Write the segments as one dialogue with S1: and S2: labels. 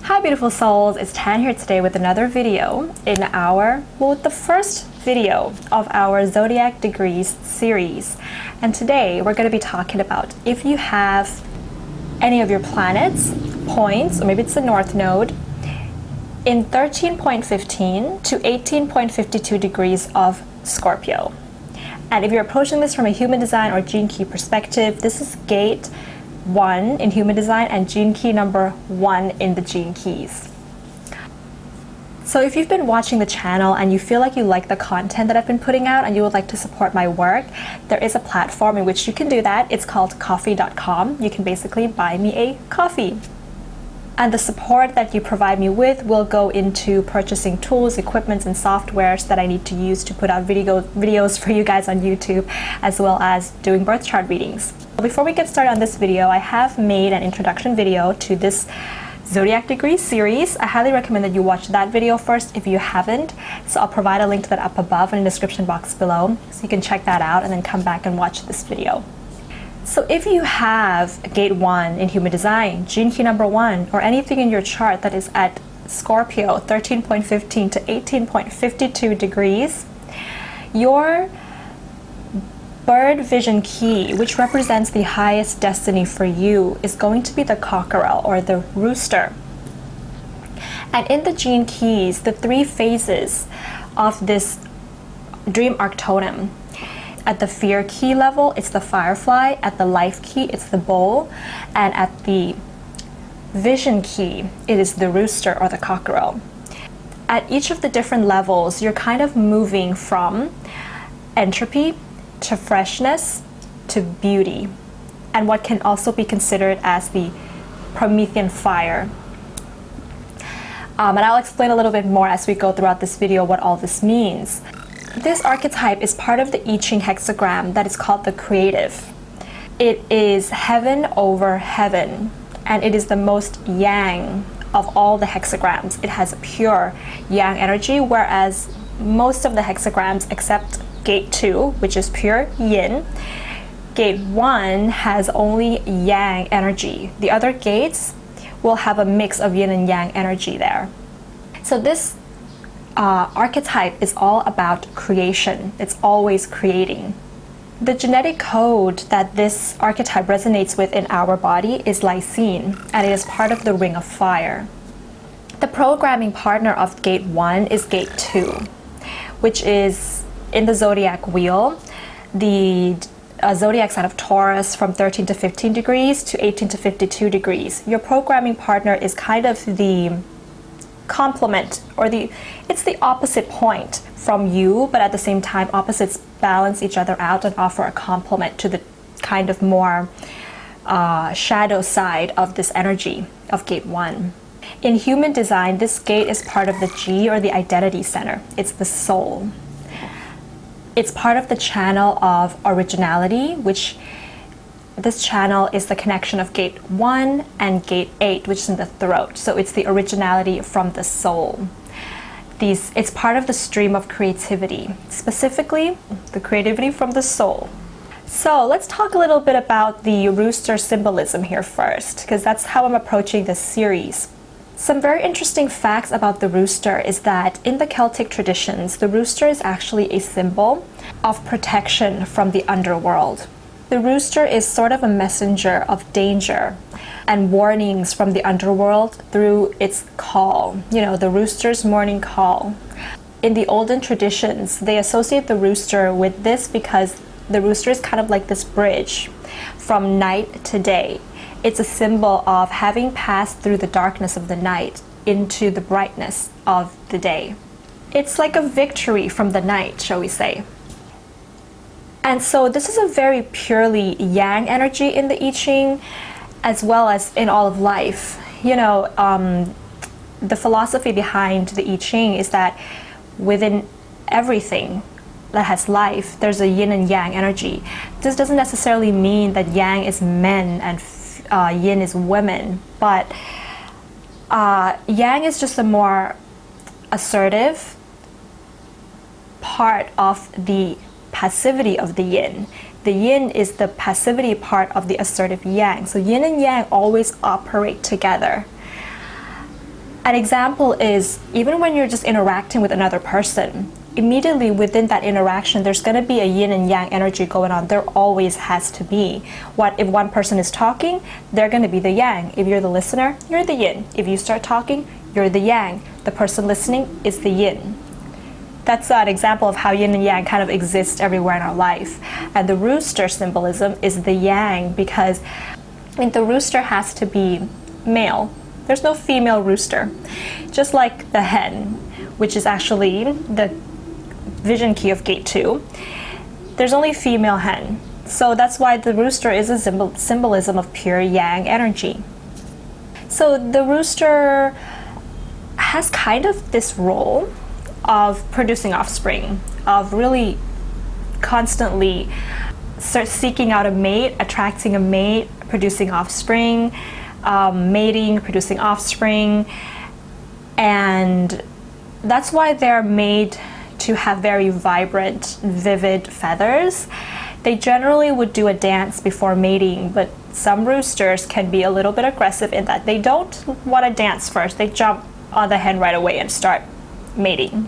S1: Hi beautiful souls, it's Tan here today with another video with the first video of our Zodiac Degrees series. And today we're going to be talking about if you have any of your planets, points, or maybe it's the North Node, in 13.15 to 18.52 degrees of Scorpio. And if you're approaching this from a human design or gene key perspective, this is gate 1 in human design and gene key number 1 in the gene keys. So if you've been watching the channel and you feel like you like the content that I've been putting out and you would like to support my work, there is a platform in which you can do that. It's called coffee.com. You can basically buy me a coffee. And the support that you provide me with will go into purchasing tools, equipment, and softwares that I need to use to put out videos for you guys on YouTube, as well as doing birth chart readings. Before we get started on this video, I have made an introduction video to this Zodiac Degrees series. I highly recommend that you watch that video first if you haven't. So I'll provide a link to that up above in the description box below, so you can check that out and then come back and watch this video. So if you have gate 1 in human design, gene key number 1, or anything in your chart that is at Scorpio 13.15 to 18.52 degrees, your bird vision key, which represents the highest destiny for you, is going to be the Cockerel or the Rooster. And in the gene keys, the 3 phases of this dream arc totem, at the fear key level, it's the Firefly. At the life key, it's the Bull. And at the vision key, it is the Rooster or the Cockerel. At each of the different levels, you're kind of moving from entropy to freshness to beauty, and what can also be considered as the Promethean fire. And I'll explain a little bit more as we go throughout this video what all this means. This archetype is part of the I-Ching hexagram that is called the creative. It is heaven over heaven, and it is the most yang of all the hexagrams. It has a pure yang energy, whereas most of the hexagrams except gate 2, which is pure yin, gate 1 has only yang energy. The other gates will have a mix of yin and yang energy there. So this archetype is all about creation. It's always creating. The genetic code that this archetype resonates with in our body is lysine, and it is part of the ring of fire. The programming partner of gate 1 is gate 2, which is in the zodiac wheel, the zodiac sign of Taurus from 13 to 15 degrees to 18 to 52 degrees. Your programming partner is kind of the complement, or it's the opposite point from you, but at the same time opposites balance each other out and offer a complement to the kind of more shadow side of this energy of gate 1. In human design, this gate is part of the G, or the identity center. It's the soul. It's part of the channel of originality, which this channel is the connection of gate 1 and gate 8, which is in the throat. So it's the originality from the soul. It's part of the stream of creativity, specifically the creativity from the soul. So let's talk a little bit about the rooster symbolism here first, because that's how I'm approaching this series. Some very interesting facts about the rooster is that in the Celtic traditions, the rooster is actually a symbol of protection from the underworld. The rooster is sort of a messenger of danger and warnings from the underworld through its call, the rooster's morning call. In the olden traditions, they associate the rooster with this because the rooster is kind of like this bridge from night to day. It's a symbol of having passed through the darkness of the night into the brightness of the day. It's like a victory from the night, shall we say. And so this is a very purely yang energy in the I-Ching, as well as in all of life. The philosophy behind the I-Ching is that within everything that has life, there's a yin and yang energy. This doesn't necessarily mean that yang is men and yin is women, but yang is just a more assertive part of the passivity of the yin. The yin is the passivity part of the assertive yang. So yin and yang always operate together. An example is even when you're just interacting with another person, immediately within that interaction, there's going to be a yin and yang energy going on. There always has to be. What if one person is talking, they're going to be the yang. If you're the listener, you're the yin. If you start talking, you're the yang. The person listening is the yin. That's an example of how yin and yang kind of exist everywhere in our life. And the rooster symbolism is the yang, because the rooster has to be male. There's no female rooster. Just like the hen, which is actually the vision key of gate 2, there's only female hen. So that's why the rooster is a symbolism of pure yang energy. So the rooster has kind of this role of producing offspring, of really constantly seeking out a mate, attracting a mate, producing offspring, mating, producing offspring. And that's why they're made to have very vibrant, vivid feathers. They generally would do a dance before mating, but some roosters can be a little bit aggressive in that they don't want to dance first. They jump on the hen right away and start mating.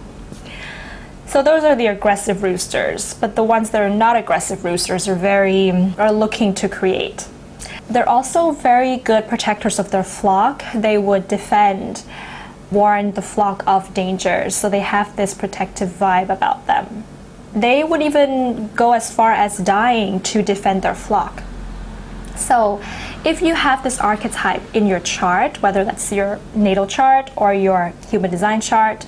S1: So those are the aggressive roosters, but the ones that are not aggressive roosters are looking to create. They're also very good protectors of their flock. They would defend, warn the flock of dangers, so they have this protective vibe about them. They would even go as far as dying to defend their flock. So if you have this archetype in your chart, whether that's your natal chart or your human design chart,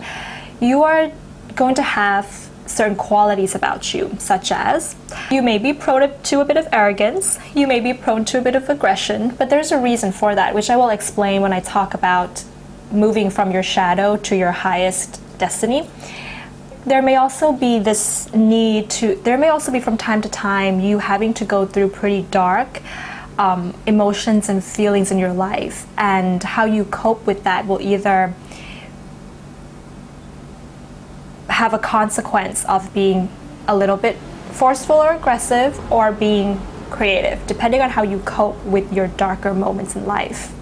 S1: you are going to have certain qualities about you, such as you may be prone to a bit of arrogance, you may be prone to a bit of aggression, but there's a reason for that, which I will explain when I talk about moving from your shadow to your highest destiny. There may also be this there may also be from time to time you having to go through pretty dark emotions and feelings in your life, and how you cope with that will either have a consequence of being a little bit forceful or aggressive, or being creative, depending on how you cope with your darker moments in life.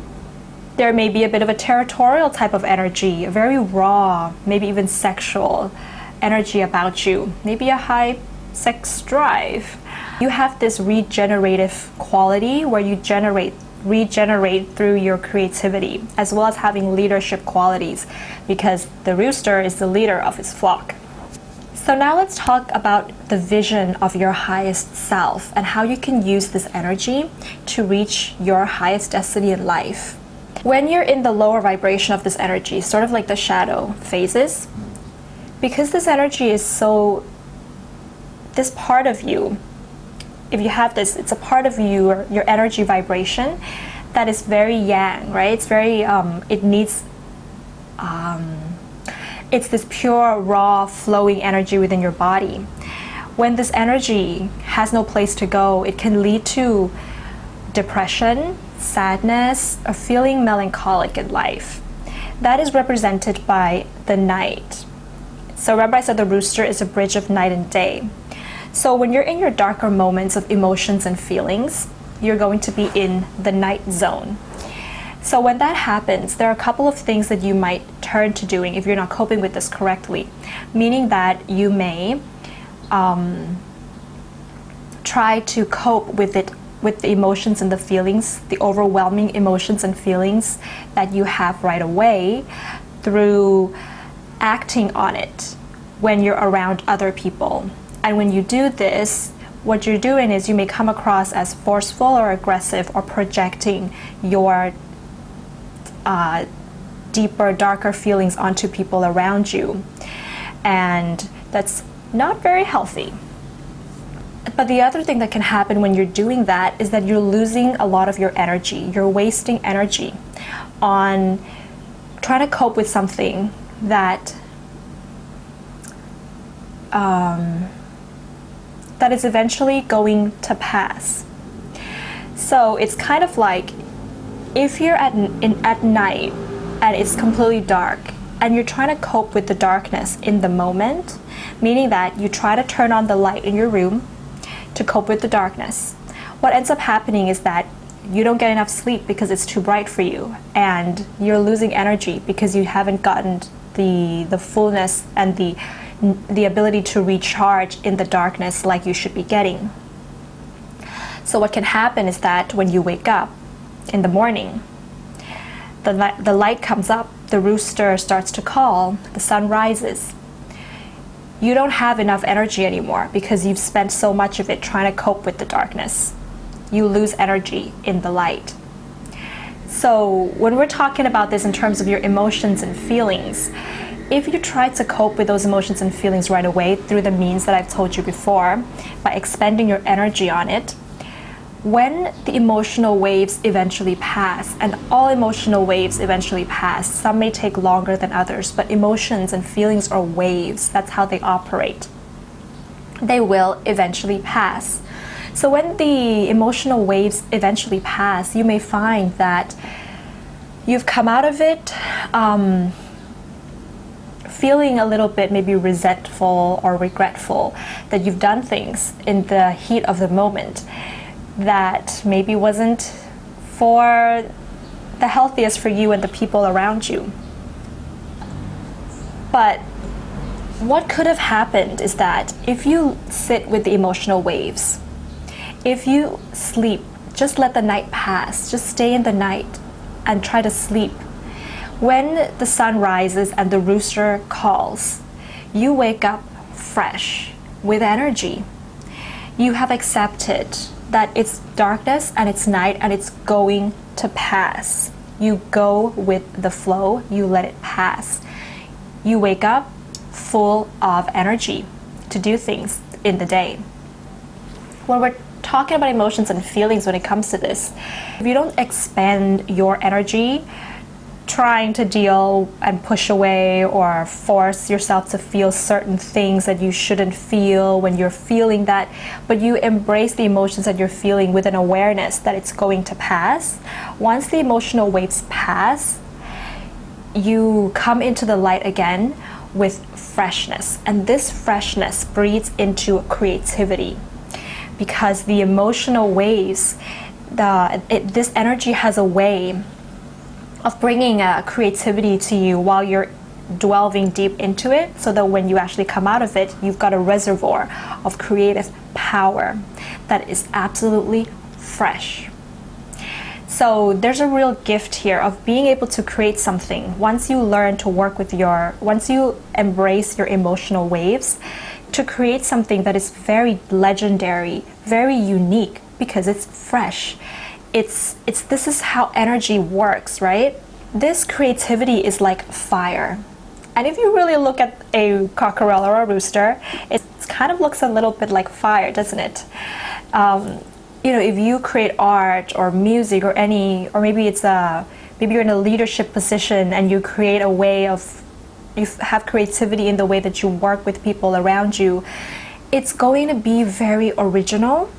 S1: There may be a bit of a territorial type of energy, a very raw, maybe even sexual energy about you, maybe a high sex drive. You have this regenerative quality where you regenerate through your creativity, as well as having leadership qualities, because the rooster is the leader of his flock. So now let's talk about the vision of your highest self and how you can use this energy to reach your highest destiny in life. When you're in the lower vibration of this energy, sort of like the shadow phases, because this energy is this part of you, if you have this, it's a part of you, or your energy vibration that is very yang, right? It's very, it's this pure, raw, flowing energy within your body. When this energy has no place to go, it can lead to depression, sadness, or feeling melancholic in life. That is represented by the night. So remember I said the rooster is a bridge of night and day. So when you're in your darker moments of emotions and feelings, you're going to be in the night zone. So when that happens, there are a couple of things that you might turn to doing if you're not coping with this correctly, meaning that you may try to cope with it, with the emotions and the feelings, the overwhelming emotions and feelings that you have right away, through acting on it when you're around other people. And when you do this, what you're doing is you may come across as forceful or aggressive, or projecting your deeper, darker feelings onto people around you. And that's not very healthy. But the other thing that can happen when you're doing that is that you're losing a lot of your energy. You're wasting energy on trying to cope with something that that is eventually going to pass. So it's kind of like if you're at night and it's completely dark and you're trying to cope with the darkness in the moment, meaning that you try to turn on the light in your room to cope with the darkness. What ends up happening is that you don't get enough sleep because it's too bright for you, and you're losing energy because you haven't gotten the fullness and the ability to recharge in the darkness like you should be getting. So what can happen is that when you wake up in the morning, the light comes up, the rooster starts to call, the sun rises. You don't have enough energy anymore because you've spent so much of it trying to cope with the darkness. You lose energy in the light. So when we're talking about this in terms of your emotions and feelings, if you try to cope with those emotions and feelings right away through the means that I've told you before, by expending your energy on it, when the emotional waves eventually pass, and all emotional waves eventually pass, some may take longer than others, but emotions and feelings are waves. That's how they operate. They will eventually pass. So when the emotional waves eventually pass, you may find that you've come out of it feeling a little bit maybe resentful or regretful that you've done things in the heat of the moment that maybe wasn't for the healthiest for you and the people around you. But what could have happened is that if you sit with the emotional waves, if you sleep, just let the night pass, just stay in the night and try to sleep. When the sun rises and the rooster calls, you wake up fresh with energy. You have accepted that it's darkness and it's night and it's going to pass. You go with the flow, you let it pass. You wake up full of energy to do things in the day. When we're talking about emotions and feelings when it comes to this, if you don't expend your energy trying to deal and push away or force yourself to feel certain things that you shouldn't feel when you're feeling that, but you embrace the emotions that you're feeling with an awareness that it's going to pass, once the emotional waves pass, you come into the light again with freshness. And this freshness breeds into creativity because the emotional waves, this energy has a way of bringing creativity to you while you're delving deep into it, so that when you actually come out of it, you've got a reservoir of creative power that is absolutely fresh. So there's a real gift here of being able to create something once you learn to work with once you embrace your emotional waves, to create something that is very legendary, very unique, because it's fresh. This is how energy works, right? This creativity is like fire. And if you really look at a cockerel or a rooster, it kind of looks a little bit like fire, doesn't it? If you create art or music or maybe maybe you're in a leadership position and you create a way of, you have creativity in the way that you work with people around you, it's going to be very original,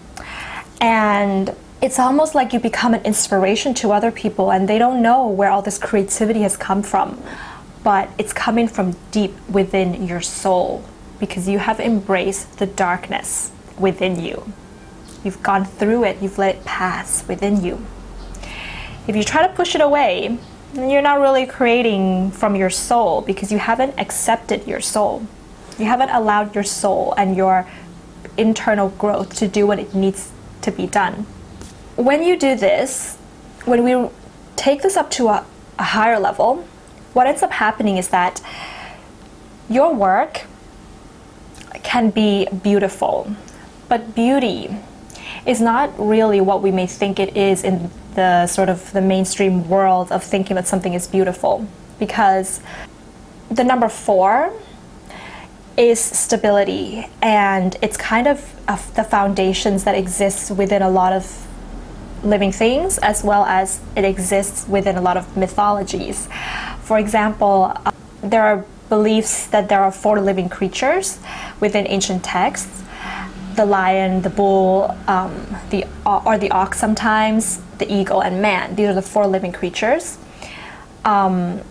S1: and it's almost like you become an inspiration to other people, and they don't know where all this creativity has come from, but it's coming from deep within your soul because you have embraced the darkness within you. You've gone through it, you've let it pass within you. If you try to push it away, then you're not really creating from your soul because you haven't accepted your soul. You haven't allowed your soul and your internal growth to do what it needs to be done. When you do this, when we take this up to a higher level, what ends up happening is that your work can be beautiful, but beauty is not really what we may think it is in the sort of the mainstream world of thinking that something is beautiful, because the number 4 is stability, and it's kind of the foundations that exists within a lot of living things, as well as it exists within a lot of mythologies. For example, there are beliefs that there are 4 living creatures within ancient texts: the lion, the bull, the ox sometimes, the eagle, and man. These are the 4 living creatures. And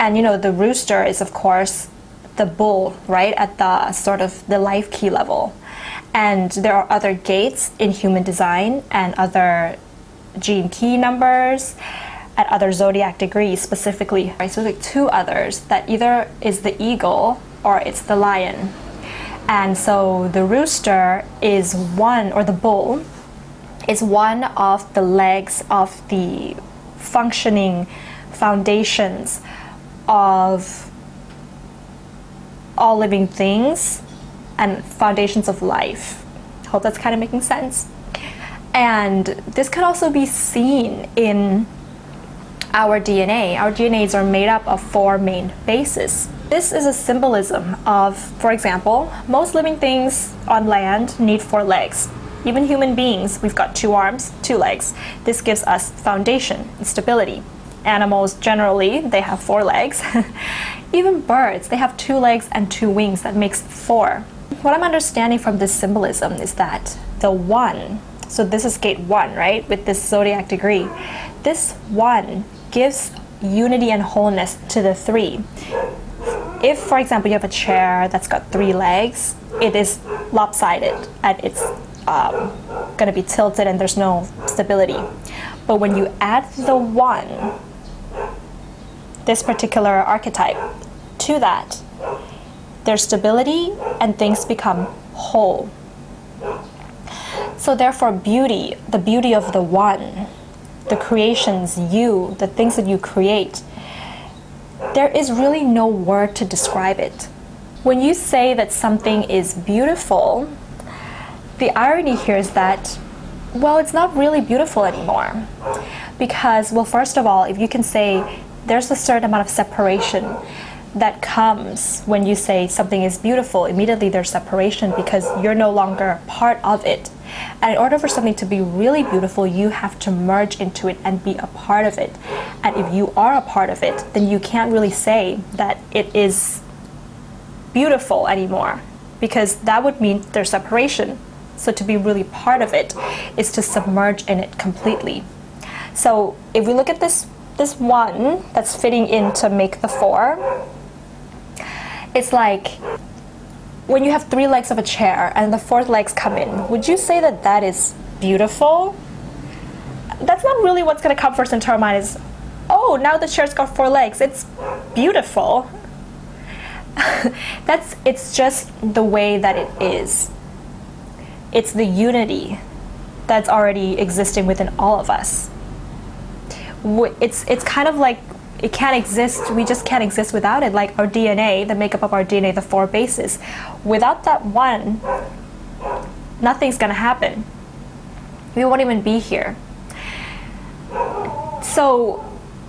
S1: the rooster is, of course, the bull, right, at the sort of the life key level. And there are other gates in human design and other gene key numbers, at other zodiac degrees specifically. Right, so like 2 others that either is the eagle or it's the lion. And so the rooster is one, or the bull, is one of the legs of the functioning foundations of all living things and foundations of life. Hope that's kind of making sense. And this could also be seen in our DNA. Our DNAs are made up of 4 main bases. This is a symbolism of, for example, most living things on land need 4 legs. Even human beings, we've got 2 arms, 2 legs. This gives us foundation and stability. Animals generally, they have 4 legs. Even birds, they have 2 legs and 2 wings. That makes 4. What I'm understanding from this symbolism is that the 1, so this is gate 1, right, with this zodiac degree. This 1 gives unity and wholeness to the 3. If, for example, you have a chair that's got 3 legs, it is lopsided and it's going to be tilted and there's no stability. But when you add the 1, this particular archetype, to that, there's stability and things become whole. So therefore beauty, the beauty of the 1, the creations, you, the things that you create, there is really no word to describe it. When you say that something is beautiful, the irony here is that, well, it's not really beautiful anymore. Because, well, first of all, if you can say there's a certain amount of separation that comes when you say something is beautiful, immediately there's separation because you're no longer part of it. And in order for something to be really beautiful, you have to merge into it and be a part of it. And if you are a part of it, then you can't really say that it is beautiful anymore, because that would mean there's separation. So to be really part of it is to submerge in it completely. So if we look at this 1 that's fitting in to make the 4, it's like when you have 3 legs of a chair and the 4th legs come in, would you say that that is beautiful? That's not really what's going to come first into our mind is, oh, now the chair's got 4 legs, it's beautiful. It's just the way that it is. It's the unity that's already existing within all of us. It's kind of like it can't exist, we just can't exist without it. Like our DNA, the makeup of our DNA, the 4 bases. Without that 1, nothing's gonna happen. We won't even be here. So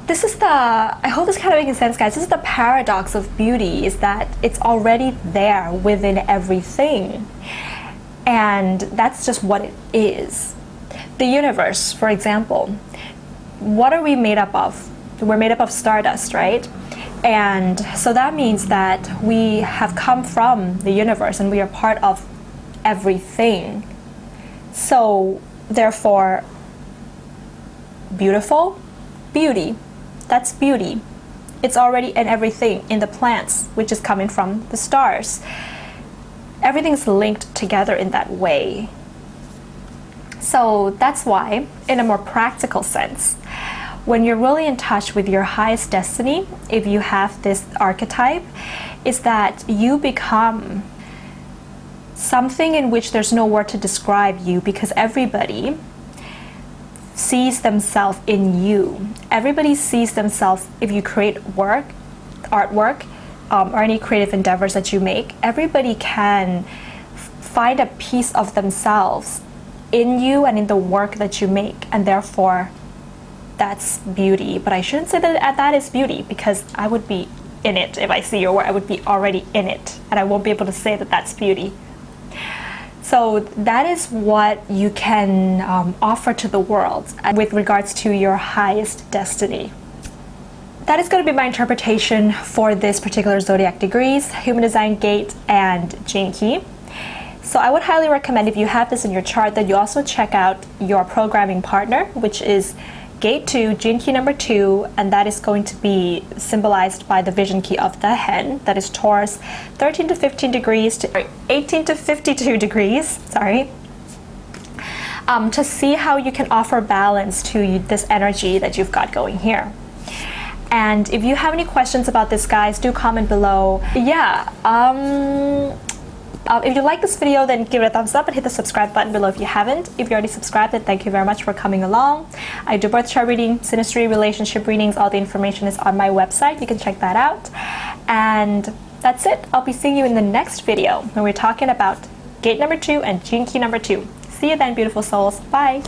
S1: this is I hope this kind of making sense, guys. This is the paradox of beauty, is that it's already there within everything. And that's just what it is. The universe, for example, what are we made up of? We're made up of stardust, right? And so that means that we have come from the universe and we are part of everything. So therefore, beautiful, beauty, that's beauty. It's already in everything, in the plants, which is coming from the stars. Everything's linked together in that way. So that's why, in a more practical sense, when you're really in touch with your highest destiny, if you have this archetype, is that you become something in which there's no word to describe you, because everybody sees themselves in you. Everybody sees themselves, if you create work, artwork, or any creative endeavors that you make, everybody can find a piece of themselves in you and in the work that you make, and therefore that's beauty. But I shouldn't say that that is beauty, because I would be in it. If I see your work, I would be already in it, and I won't be able to say that that's beauty. So that is what you can offer to the world with regards to your highest destiny. That is going to be my interpretation for this particular zodiac degrees, human design gate, and gene key. So I would highly recommend, if you have this in your chart, that you also check out your programming partner, which is Gate 2, gene key number 2, and that is going to be symbolized by the vision key of the hen, that is Taurus, 13 to 15 degrees to 18 to 52 degrees, sorry. to see how you can offer balance to this energy that you've got going here. And if you have any questions about this, guys, do comment below. Yeah, if you like this video, then give it a thumbs up and hit the subscribe button below if you haven't. If you already subscribed, then thank you very much for coming along. I do birth chart reading, synastry, relationship readings. All the information is on my website. You can check that out. And that's it. I'll be seeing you in the next video when we're talking about gate number 2 and gene key number 2. See you then, beautiful souls. Bye.